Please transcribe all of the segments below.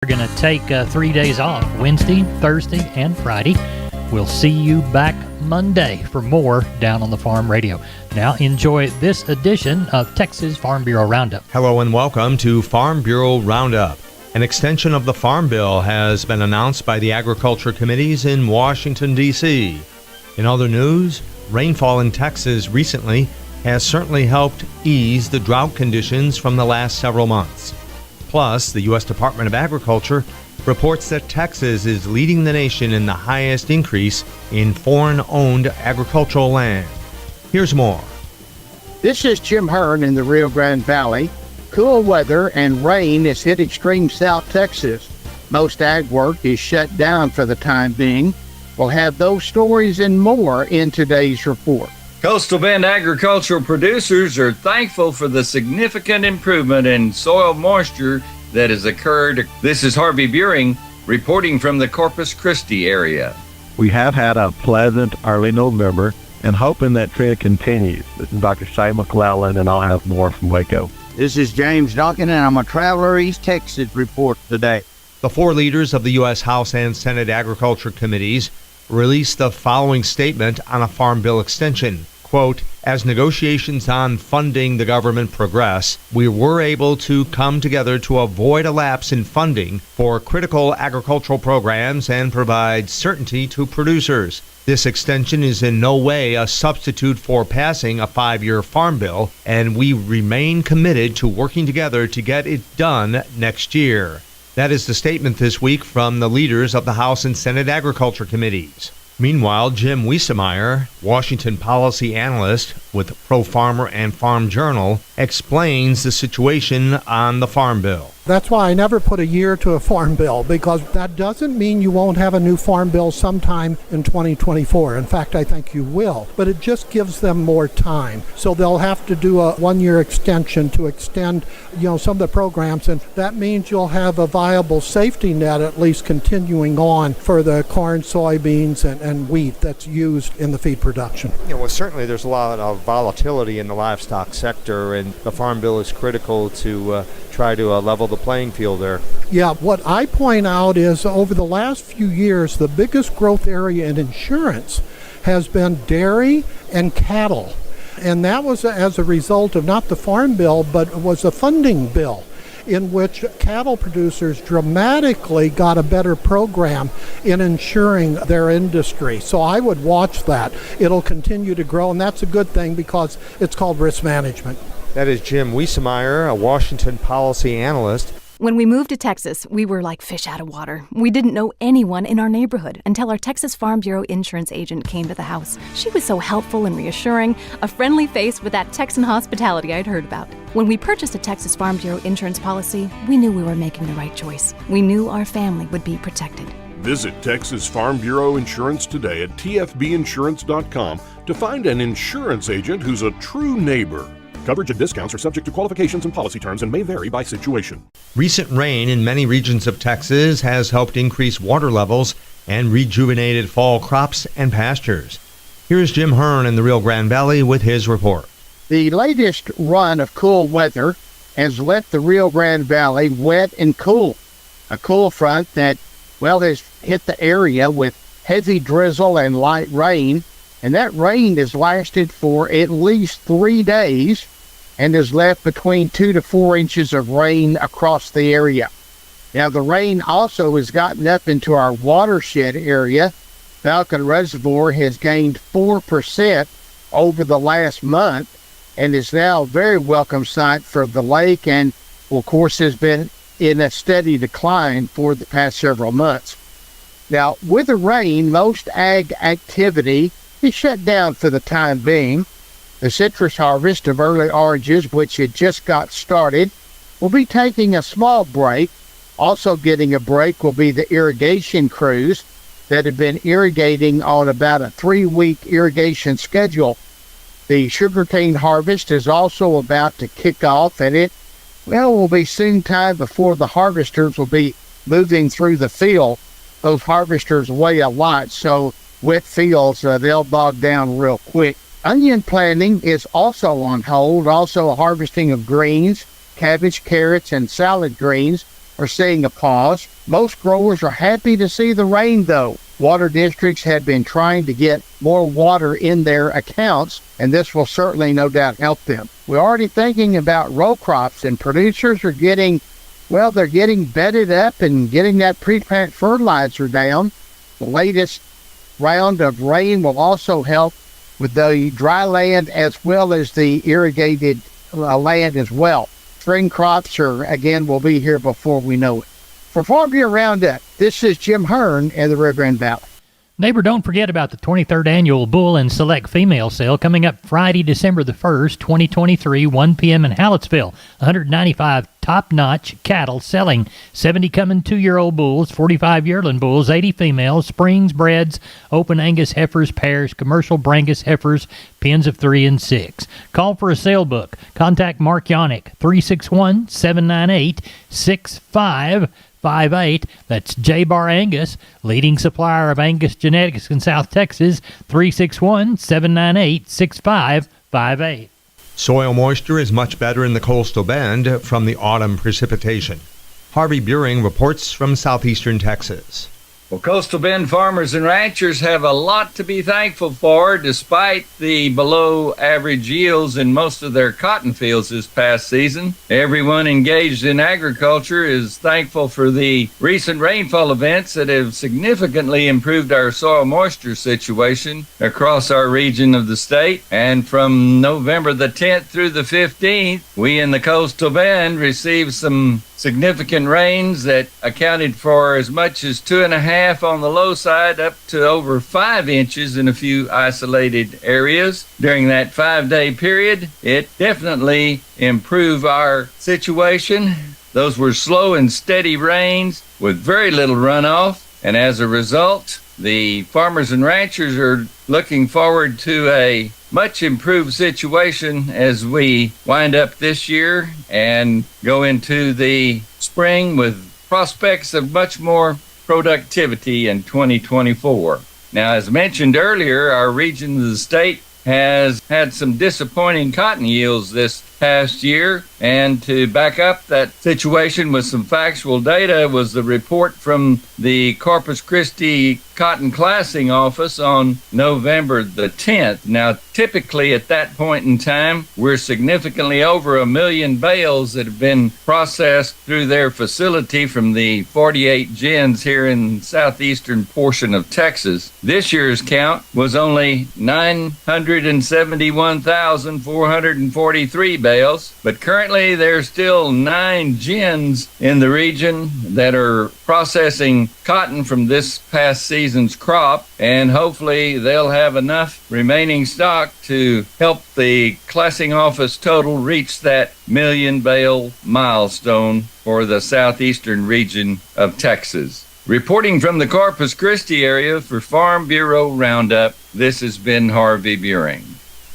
We're going to take 3 days off, Wednesday, Thursday, and Friday. We'll see you back Monday for more Down on the Farm Radio. Now enjoy this edition of Texas Farm Bureau Roundup. Hello and welcome to Farm Bureau Roundup. An extension of the Farm Bill has been announced by the Agriculture Committees in Washington, D.C. In other news, rainfall in Texas recently has certainly helped ease the drought conditions from the last several months. Plus, the U.S. Department of Agriculture reports that Texas is leading the nation in the highest increase in foreign-owned agricultural land. Here's more. This is Jim Hearn in the Rio Grande Valley. Cool weather and rain has hit extreme South Texas. Most ag work is shut down for the time being. We'll have those stories and more in today's report. Coastal Bend agricultural producers are thankful for the significant improvement in soil moisture that has occurred. This is Harvey Buring reporting from the Corpus Christi area. We have had a pleasant early November and hoping that trend continues. This is Dr. Shane McClellan, and I'll have more from Waco. This is James Duncan, and I'm a Traveler East Texas report today. The four leaders of the U.S. House and Senate Agriculture Committees released the following statement on a Farm Bill extension. Quote, as negotiations on funding the government progress, we were able to come together to avoid a lapse in funding for critical agricultural programs and provide certainty to producers. This extension is in no way a substitute for passing a 5-year farm bill, and we remain committed to working together to get it done next year. That is the statement this week from the leaders of the House and Senate Agriculture Committees. Meanwhile, Jim Wiesemeyer, Washington policy analyst with Pro Farmer and Farm Journal, explains the situation on the Farm Bill. That's why I never put a year to a farm bill, because that doesn't mean you won't have a new farm bill sometime in 2024. In fact, I think you will. But it just gives them more time. So they'll have to do a 1-year extension to extend, some of the programs. And that means you'll have a viable safety net, at least continuing on for the corn, soybeans, and wheat that's used in the feed production. Well, certainly there's a lot of volatility in the livestock sector, and the Farm Bill is critical to try to level the playing field there. Yeah, what I point out is over the last few years, the biggest growth area in insurance has been dairy and cattle. And that was as a result of not the Farm Bill, but was a funding bill in which cattle producers dramatically got a better program in insuring their industry. So I would watch that. It'll continue to grow, and that's a good thing because it's called risk management. That is Jim Wiesemeyer, a Washington policy analyst. When we moved to Texas, we were like fish out of water. We didn't know anyone in our neighborhood until our Texas Farm Bureau insurance agent came to the house. She was so helpful and reassuring, a friendly face with that Texan hospitality I'd heard about. When we purchased a Texas Farm Bureau insurance policy, we knew we were making the right choice. We knew our family would be protected. Visit Texas Farm Bureau Insurance today at tfbinsurance.com to find an insurance agent who's a true neighbor. Coverage and discounts are subject to qualifications and policy terms and may vary by situation. Recent rain in many regions of Texas has helped increase water levels and rejuvenated fall crops and pastures. Here's Jim Hearn in the Rio Grande Valley with his report. The latest run of cool weather has left the Rio Grande Valley wet and cool. A cool front that, has hit the area with heavy drizzle and light rain, and that rain has lasted for at least 3 days and has left between 2 to 4 inches of rain across the area. Now, the rain also has gotten up into our watershed area. Falcon Reservoir has gained 4% over the last month and is now a very welcome sight for the lake, and, of course, has been in a steady decline for the past several months. Now, with the rain, most ag activity is shut down for the time being. The citrus harvest of early oranges, which had just got started, will be taking a small break. Also getting a break will be the irrigation crews that have been irrigating on about a 3-week irrigation schedule. The sugarcane harvest is also about to kick off, and it will be soon time before the harvesters will be moving through the field. Those harvesters weigh a lot, so wet fields, they'll bog down real quick. Onion planting is also on hold. Also harvesting of greens, cabbage, carrots, and salad greens are seeing a pause. Most growers are happy to see the rain, though. Water districts have been trying to get more water in their accounts, and this will certainly no doubt help them. We're already thinking about row crops, and producers are getting bedded up and getting that pre-plant fertilizer down. The latest round of rain will also help with the dry land as well as the irrigated land as well. Spring crops will be here before we know it. For Farm Bureau Roundup, this is Jim Hearn in the Rio Grande Valley. Neighbor, don't forget about the 23rd Annual Bull and Select Female Sale coming up Friday, December the 1st, 2023, 1 p.m. in Hallettsville. 195 top-notch cattle selling, 70 coming 2-year-old bulls, 45 yearling bulls, 80 females, springs, breds, open Angus heifers, pairs, commercial Brangus heifers, pens of 3 and 6. Call for a sale book. Contact Mark Yannick, 361-798-6558. That's J-Bar Angus, leading supplier of Angus genetics in South Texas, 361-798-6558. Soil moisture is much better in the coastal bend from the autumn precipitation. Harvey Buring reports from southeastern Texas. Well, Coastal Bend farmers and ranchers have a lot to be thankful for despite the below average yields in most of their cotton fields this past season. Everyone engaged in agriculture is thankful for the recent rainfall events that have significantly improved our soil moisture situation across our region of the state. And from November the 10th through the 15th, we in the Coastal Bend received some significant rains that accounted for as much as 2.5 on the low side up to over 5 inches in a few isolated areas. During that 5-day period, it definitely improved our situation. Those were slow and steady rains with very little runoff, and as a result, the farmers and ranchers are looking forward to a much improved situation as we wind up this year and go into the spring with prospects of much more productivity in 2024. Now, as mentioned earlier, our region of the state has had some disappointing cotton yields this past year, and to back up that situation with some factual data was the report from the Corpus Christi Cotton Classing Office on November the 10th. Now, typically at that point in time, we're significantly over 1 million bales that have been processed through their facility from the 48 gins here in southeastern portion of Texas. This year's count was only 971,443 bales, but currently there's still 9 gins in the region that are processing cotton from this past season's crop, and hopefully they'll have enough remaining stock to help the classing office total reach that 1 million bale milestone for the southeastern region of Texas. Reporting from the Corpus Christi area for Farm Bureau Roundup, this has been Harvey Buring.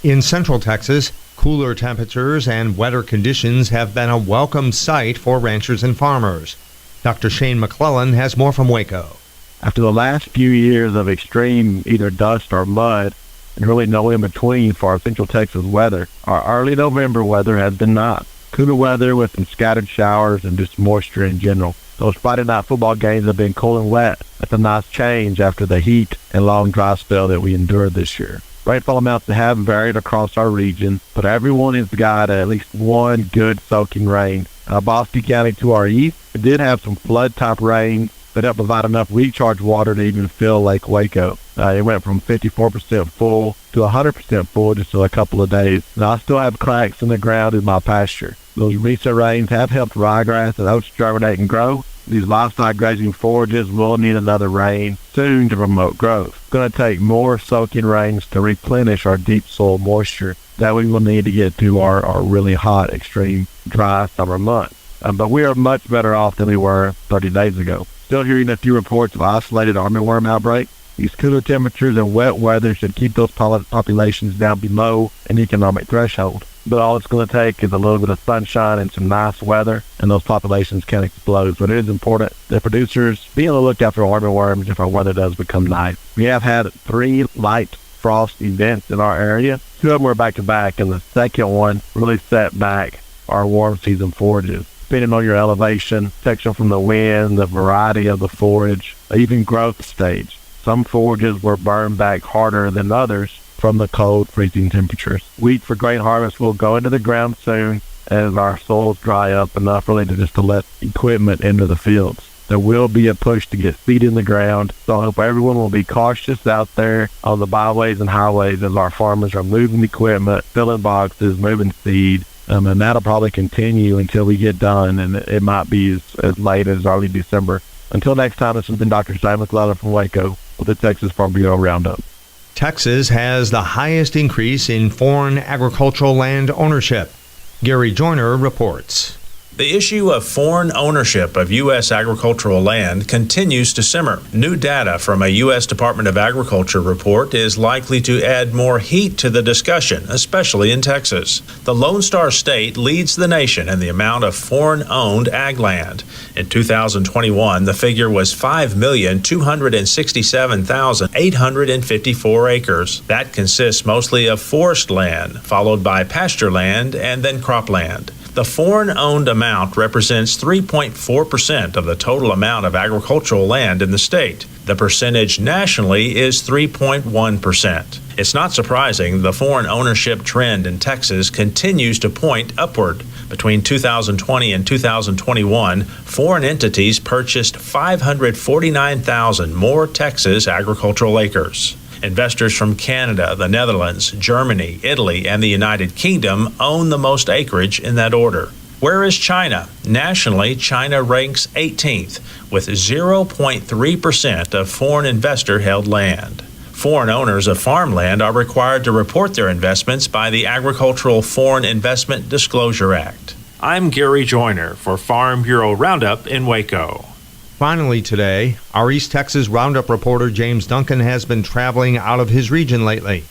In central Texas, cooler temperatures and wetter conditions have been a welcome sight for ranchers and farmers. Dr. Shane McClellan has more from Waco. After the last few years of extreme either dust or mud, and really no in between for our central Texas weather, our early November weather has been nice. Cooler weather with some scattered showers and just moisture in general. Those Friday night football games have been cool and wet. That's a nice change after the heat and long dry spell that we endured this year. Rainfall amounts have varied across our region, but everyone has got at least one good soaking rain. Bosque County to our east, we did have some flood-type rain that helped provide enough recharge water to even fill Lake Waco. It went from 54% full to 100% full just in a couple of days. Now, I still have cracks in the ground in my pasture. Those recent rains have helped ryegrass and oats germinate and grow. These livestock grazing forages will need another rain soon to promote growth. It's going to take more soaking rains to replenish our deep soil moisture that we will need to get to our really hot, extreme, dry summer months. But we are much better off than we were 30 days ago. Still hearing a few reports of isolated armyworm outbreak. These cooler temperatures and wet weather should keep those populations down below an economic threshold. But all it's going to take is a little bit of sunshine and some nice weather, and those populations can explode. But it is important that producers be on the lookout for armyworms if our weather does become nice. We have had 3 light frost events in our area. 2 of them were back-to-back, and the second one really set back our warm season forages. depending on your elevation, protection from the wind, the variety of the forage, even growth stage. Some forages were burned back harder than others from the cold, freezing temperatures. Wheat for grain harvest will go into the ground soon as our soils dry up enough really to let equipment into the fields. There will be a push to get seed in the ground, so I hope everyone will be cautious out there on the byways and highways as our farmers are moving equipment, filling boxes, moving seed, and that'll probably continue until we get done, and it might be as late as early December. Until next time, this has been Dr. Sam McLellan from Waco with the Texas Farm Bureau Roundup. Texas has the highest increase in foreign agricultural land ownership. Gary Joyner reports. The issue of foreign ownership of U.S. agricultural land continues to simmer. New data from a U.S. Department of Agriculture report is likely to add more heat to the discussion, especially in Texas. The Lone Star State leads the nation in the amount of foreign-owned ag land. In 2021, the figure was 5,267,854 acres. That consists mostly of forest land, followed by pasture land, and then cropland. The foreign-owned amount represents 3.4% of the total amount of agricultural land in the state. The percentage nationally is 3.1%. It's not surprising the foreign ownership trend in Texas continues to point upward. Between 2020 and 2021, foreign entities purchased 549,000 more Texas agricultural acres. Investors from Canada, the Netherlands, Germany, Italy, and the United Kingdom own the most acreage in that order. Where is China? Nationally, China ranks 18th, with 0.3% of foreign investor-held land. Foreign owners of farmland are required to report their investments by the Agricultural Foreign Investment Disclosure Act. I'm Gary Joyner for Farm Bureau Roundup in Waco. Finally today, our East Texas Roundup reporter James Duncan has been traveling out of his region lately.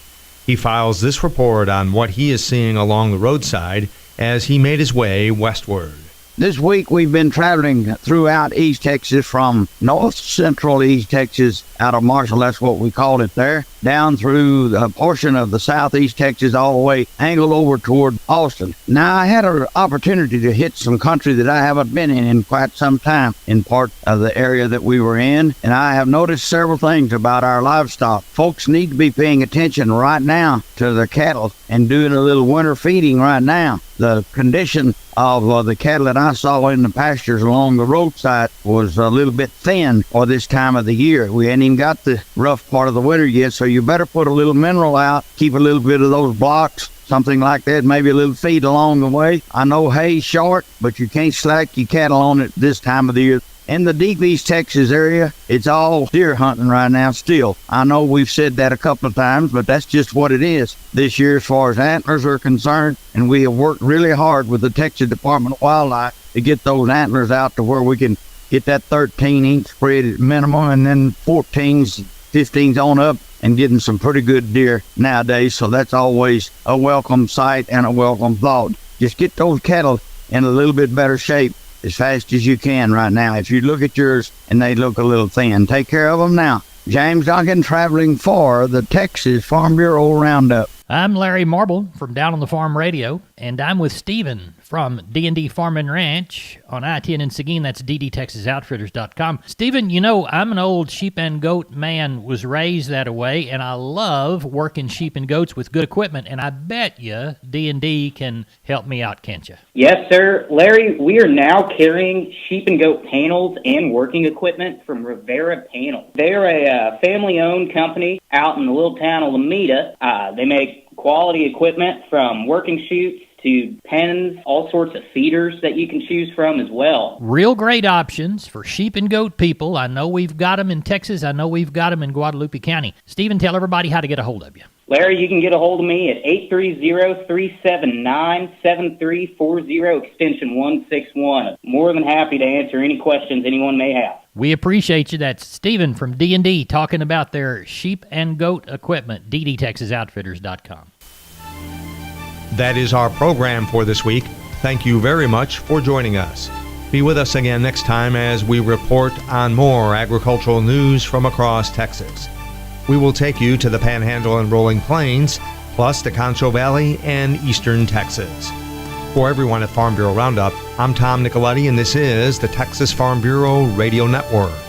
He files this report on what he is seeing along the roadside as he made his way westward. This week we've been traveling throughout East Texas, from north central East Texas out of Marshall, that's what we called it there, down through a portion of the southeast Texas all the way angled over toward Austin. Now, I had an opportunity to hit some country that I haven't been in quite some time in part of the area that we were in, and I have noticed several things about our livestock. Folks need to be paying attention right now to their cattle and doing a little winter feeding right now. The condition of the cattle that I saw in the pastures along the roadside was a little bit thin for this time of the year. We ain't even got the rough part of the winter yet, so you better put a little mineral out, keep a little bit of those blocks, something like that, maybe a little feed along the way. I know hay's short, but you can't slack your cattle on it this time of the year. In the deep East Texas area, it's all deer hunting right now still. I know we've said that a couple of times, but that's just what it is this year as far as antlers are concerned, and we have worked really hard with the Texas Department of Wildlife to get those antlers out to where we can get that 13-inch spread at minimum, and then 14s, 15s on up, and getting some pretty good deer nowadays. So that's always a welcome sight and a welcome thought. Just get those cattle in a little bit better shape as fast as you can right now. If you look at yours and they look a little thin, take care of them now. James Duncan, traveling for the Texas Farm Bureau Roundup. I'm Larry Marble from Down on the Farm Radio, and I'm with Stephen from D&D Farm and Ranch on I-10 in Seguin. That's ddtexasoutfitters.com. Stephen, you know, I'm an old sheep and goat man, was raised that way, and I love working sheep and goats with good equipment, and I bet you D&D can help me out, can't you? Yes, sir. Larry, we are now carrying sheep and goat panels and working equipment from Rivera Panels. They're a family-owned company out in the little town of Lomita. They make quality equipment from working chutes to pens, all sorts of feeders that you can choose from as well. Real great options for sheep and goat people. I know we've got them in Texas. I know we've got them in Guadalupe County. Stephen, tell everybody how to get a hold of you. Larry, you can get a hold of me at 830-379-7340, extension 161. More than happy to answer any questions anyone may have. We appreciate you. That's Stephen from D&D talking about their sheep and goat equipment, ddtexasoutfitters.com. That is our program for this week. Thank you very much for joining us. Be with us again next time as we report on more agricultural news from across Texas. We will take you to the Panhandle and Rolling Plains, plus the Concho Valley and eastern Texas. For everyone at Farm Bureau Roundup, I'm Tom Nicoletti, and this is the Texas Farm Bureau Radio Network.